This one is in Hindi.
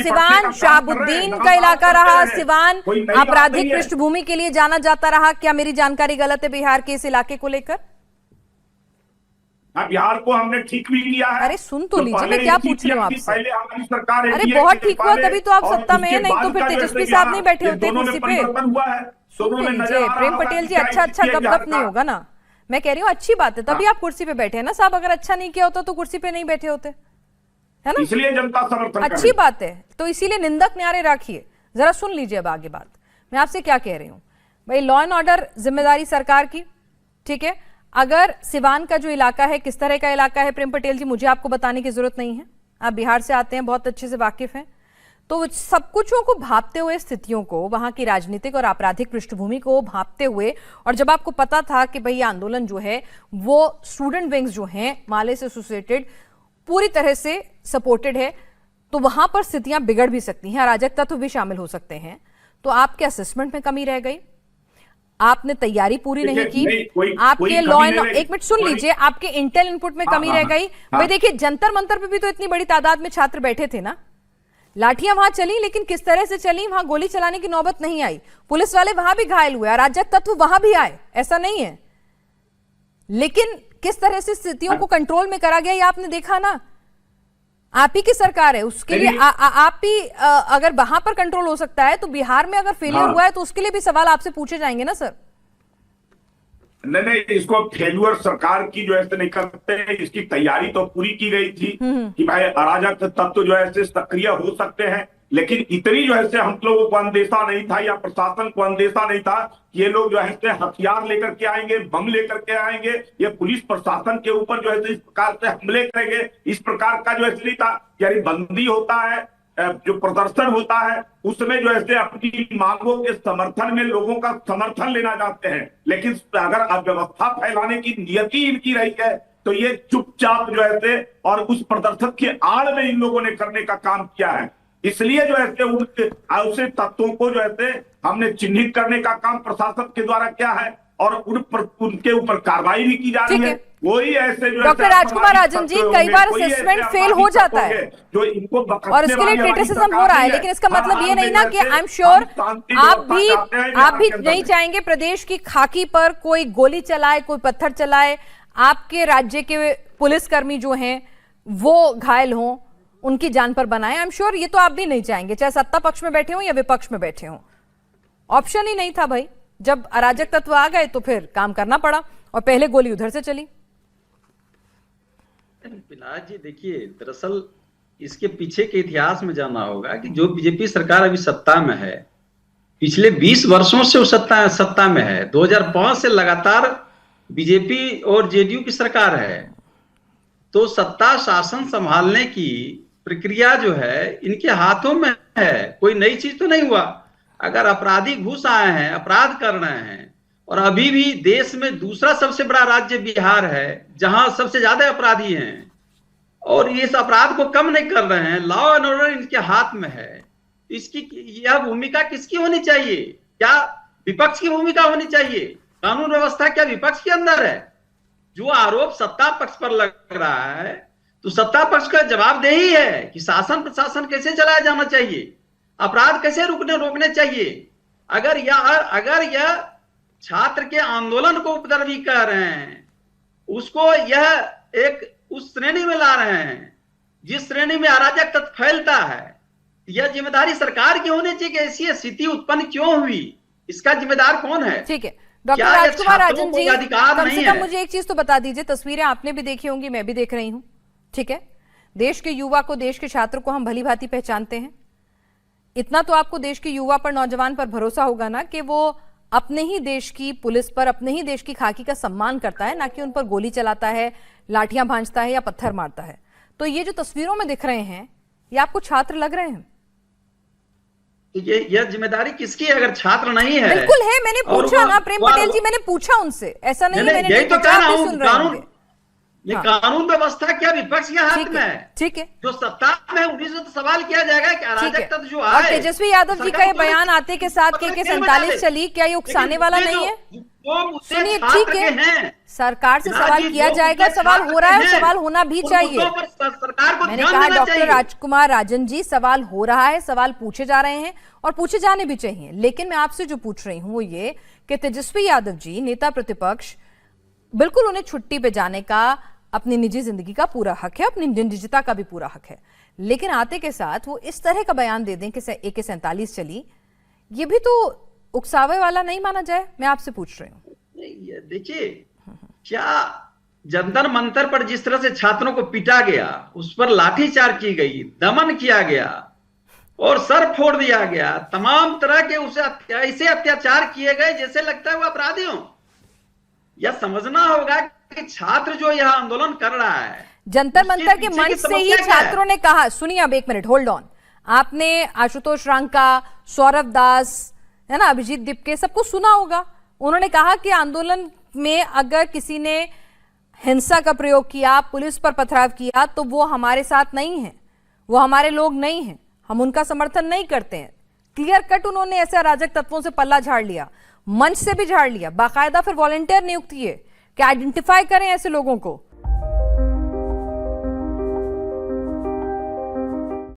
सिवान शहाबुद्दीन का इलाका रहा, सिवान आपराधिक पृष्ठभूमि के लिए जाना जाता रहा। क्या मेरी जानकारी गलत है बिहार के इस इलाके को लेकर? बिहार को हमने ठीक भी किया है। अरे सुन तो लीजिए, मैं क्या पूछ रही हूँ आपसे। पहले हमारी सरकार है, अरे बहुत ठीक हुआ, तभी तो आप सत्ता में है, नहीं तो फिर तेजस्वी साहब नहीं बैठे होते कुर्सी पे। सुन तो लीजिए प्रेम पटेल जी, अच्छा गप नहीं होगा ना। मैं कह रही हूँ अच्छी बात है, तभी आप कुर्सी पे बैठे हैं ना साहब। अगर अच्छा नहीं किया होता तो कुर्सी पे नहीं बैठे होते, है ना? इसलिए जनता समर्थन अच्छी बात है, तो इसीलिए निंदक न्यारे रखिए। जरा सुन लीजिए अब आगे बात। मैं आपसे क्या कह रही हूँ भाई, लॉ एंड ऑर्डर जिम्मेदारी सरकार की, ठीक है। अगर सिवान का जो इलाका है किस तरह का इलाका है, प्रेम पटेल जी मुझे आपको बताने की जरूरत नहीं है, आप बिहार से आते हैं, बहुत अच्छे से वाकिफ हैं। तो सब कुछों को भांपते हुए, स्थितियों को, वहां की राजनीतिक और आपराधिक पृष्ठभूमि को भांपते हुए, और जब आपको पता था कि भाई आंदोलन जो है वो स्टूडेंट विंग्स जो हैं माले से एसोसिएटेड पूरी तरह से सपोर्टेड है, तो वहां पर स्थितियां बिगड़ भी सकती हैं, अराजक तत्व भी शामिल हो सकते हैं। तो आपके असेसमेंट में कमी रह गई, आपने तैयारी पूरी नहीं की, आपके लॉ एंड, एक मिनट सुन लीजिए, आपके इंटेल इनपुट में कमी रह गई। भाई देखिए, जंतर मंतर पे भी तो इतनी बड़ी तादाद में छात्र बैठे थे ना, लाठियां वहां चली, लेकिन किस तरह से चली, वहां गोली चलाने की नौबत नहीं आई, पुलिस वाले वहां भी घायल हुए, अराजक तत्व वहां भी आए, ऐसा नहीं है। लेकिन किस तरह से स्थितियों को कंट्रोल में करा गया ये आपने देखा ना। आप ही की सरकार है, उसके लिए आप ही, अगर वहां पर कंट्रोल हो सकता है तो बिहार में अगर फेलियर हुआ है तो उसके लिए भी सवाल आपसे पूछे जाएंगे ना सर। नहीं, इसको फेल्यूर सरकार की जो है नहीं करते हैं, इसकी तैयारी तो पूरी की गई थी कि भाई अराजक तत्व जो है सक्रिय हो सकते हैं, लेकिन इतनी जो है हम लोगों को अंदेशा नहीं था या प्रशासन को अंदेशा नहीं था कि ये लोग जो है हथियार लेकर के आएंगे, बम लेकर के आएंगे, ये पुलिस प्रशासन के ऊपर जो है इस प्रकार से हमले करेंगे। इस प्रकार का जो है नहीं था। यानी बंदी होता है, जो प्रदर्शन होता है, उसमें जो है अपनी मांगों के समर्थन में लोगों का समर्थन लेना चाहते हैं, लेकिन अगर अव्यवस्था फैलाने की नियति इनकी रही है तो ये चुपचाप जो है और उस प्रदर्शन के आड़ में इन लोगों ने करने का काम किया है। इसलिए जो है उनके तत्वों को जो है हमने चिन्हित करने का काम प्रशासन के द्वारा किया है और उनके ऊपर कार्रवाई भी की जा रही है। वही ऐसे जो डॉक्टर राजकुमार राजन जी, कई बार असेसमेंट फेल हो जाता है जो इनको और इसके लिए क्रिटिसिज्म हो रहा है, लेकिन इसका मतलब ये नहीं ना कि आई एम श्योर आप भी नहीं चाहेंगे प्रदेश की खाकी पर कोई गोली चलाए, कोई पत्थर चलाए, आपके राज्य के पुलिसकर्मी जो हैं वो घायल हों, उनकी जान पर बनाए। आई एम श्योर ये तो आप भी नहीं चाहेंगे, चाहे सत्ता पक्ष में बैठे हो या विपक्ष में बैठे हो। ऑप्शन ही नहीं था भाई, जब अराजक तत्व आ गए तो फिर काम करना पड़ा और पहले गोली उधर से चली। पिलाज जी देखिए, दरअसल इसके पीछे के इतिहास में जानना होगा कि जो बीजेपी सरकार अभी सत्ता में है, पिछले 20 वर्षों से वो सत्ता में है। 2005 से लगातार बीजेपी और जेडीयू की सरकार है, तो सत्ता शासन संभालने की प्रक्रिया जो है इनके हाथों में है, कोई नई चीज तो नहीं हुआ। अगर अपराधी घुस आए हैं, अपराध कर रहे हैं, और अभी भी देश में दूसरा सबसे बड़ा राज्य बिहार है जहां सबसे ज्यादा अपराधी हैं, और ये इस अपराध को कम नहीं कर रहे हैं, लॉ एंड ऑर्डर इनके हाथ में है, इसकी यह भूमिका किसकी होनी चाहिए? क्या विपक्ष की भूमिका होनी चाहिए? कानून व्यवस्था क्या विपक्ष के अंदर है? जो आरोप सत्ता पक्ष पर लग रहा है तो सत्ता पक्ष का जवाबदेही है कि शासन प्रशासन कैसे चलाया जाना चाहिए, अपराध कैसे रोकने चाहिए। अगर यह छात्र के आंदोलन को उपद्रवी कर रहे हैं, उसको यह एक उस श्रेणी में ला रहे हैं जिस श्रेणी में अराजक तत्व फैलता है, यह जिम्मेदारी सरकार की होनी चाहिए कि ऐसी स्थिति उत्पन्न क्यों हुई, इसका जिम्मेदार कौन है? ठीक है डॉक्टर राजकुमार राजन जी, कम से कम मुझे एक चीज तो बता दीजिए, तस्वीरें आपने भी देखी होंगी, मैं भी देख रही हूं, ठीक है। देश के युवा को, देश के छात्र को हम भली भांति पहचानते हैं। इतना तो आपको देश के युवा पर, नौजवान पर भरोसा होगा ना कि वो अपने ही देश की पुलिस पर, अपने ही देश की खाकी का सम्मान करता है, ना कि उन पर गोली चलाता है, लाठियां भांजता है या पत्थर मारता है। तो ये जो तस्वीरों में दिख रहे हैं, ये आपको छात्र लग रहे हैं? यह जिम्मेदारी किसकी है अगर छात्र नहीं है? बिल्कुल है, मैंने पूछा ना प्रेम पटेल जी, मैंने पूछा उनसे, ऐसा नहीं मैंने यही तो कह रहा हूं, कानून व्यवस्था क्या विपक्ष के हाथ में है? ठीक है, जो सत्ता में उन्हीं से तो सवाल किया जाएगा कि अराजक तत्व जो आए। तेजस्वी यादव जी का ये बयान आते के साथ के 47 चली, क्या ये उकसाने वाला नहीं है? जो मुद्दे सुनिए, छात्र ठीक के है, हैं, सरकार से फिलहाल सवाल ये किया जो जाएगा, मुद्दे सवाल छात्र हो रहा है के और हैं, सवाल होना भी उन चाहिए। मुद्दों पर सरकार को मैंने ध्यान कहा देना डॉक्टर चाहिए। राजकुमार राजन जी, सवाल हो रहा है, सवाल पूछे जा रहे हैं और पूछे जाने भी चाहिए, लेकिन मैं आपसे जो पूछ रही हूं वो ये कि तेजस्वी यादव जी नेता प्रतिपक्ष, बिल्कुल उन्हें छुट्टी पे जाने का, अपनी निजी जिंदगी का पूरा हक है, अपनी निजता का भी पूरा हक है, लेकिन आते के साथ वो इस तरह का बयान दे दें कि AK-47 चली, ये भी तो उकसावे वाला नहीं माना जाए? मैं आपसे पूछ रही हूँ। नहीं, देखिए, क्या जंतर मंतर पर जिस तरह से छात्रों को पीटा गया, उस पर लाठीचार्ज की गई, दमन किया गया और सर फोड़ दिया गया, तमाम तरह के उसे ऐसे अत्याचार किए गए जैसे लगता है वो अपराधी हो। यह समझना होगा कि छात्र जो यह आंदोलन कर रहा है, जंतर मंतर के मंच से ही समस्या क्या है? छात्रों ने कहा, सुनिए अब एक मिनट होल्ड ऑन, आपने आशुतोष रांका, सौरभ दास, है ना, अभिजीत दिपके, सबको सुना होगा। उन्होंने कहा कि आंदोलन में अगर किसी ने हिंसा का प्रयोग किया, पुलिस पर पथराव किया, तो वो हमारे साथ नहीं है, वो हमारे लोग नहीं हैं, हम उनका समर्थन नहीं करते हैं। क्लियर कट उन्होंने ऐसे अराजक तत्वों से पल्ला झाड़ लिया, मंच से भी झाड़ लिया, बाकायदा फिर वॉलंटियर नियुक्त किए कि आइडेंटिफाई करें ऐसे लोगों को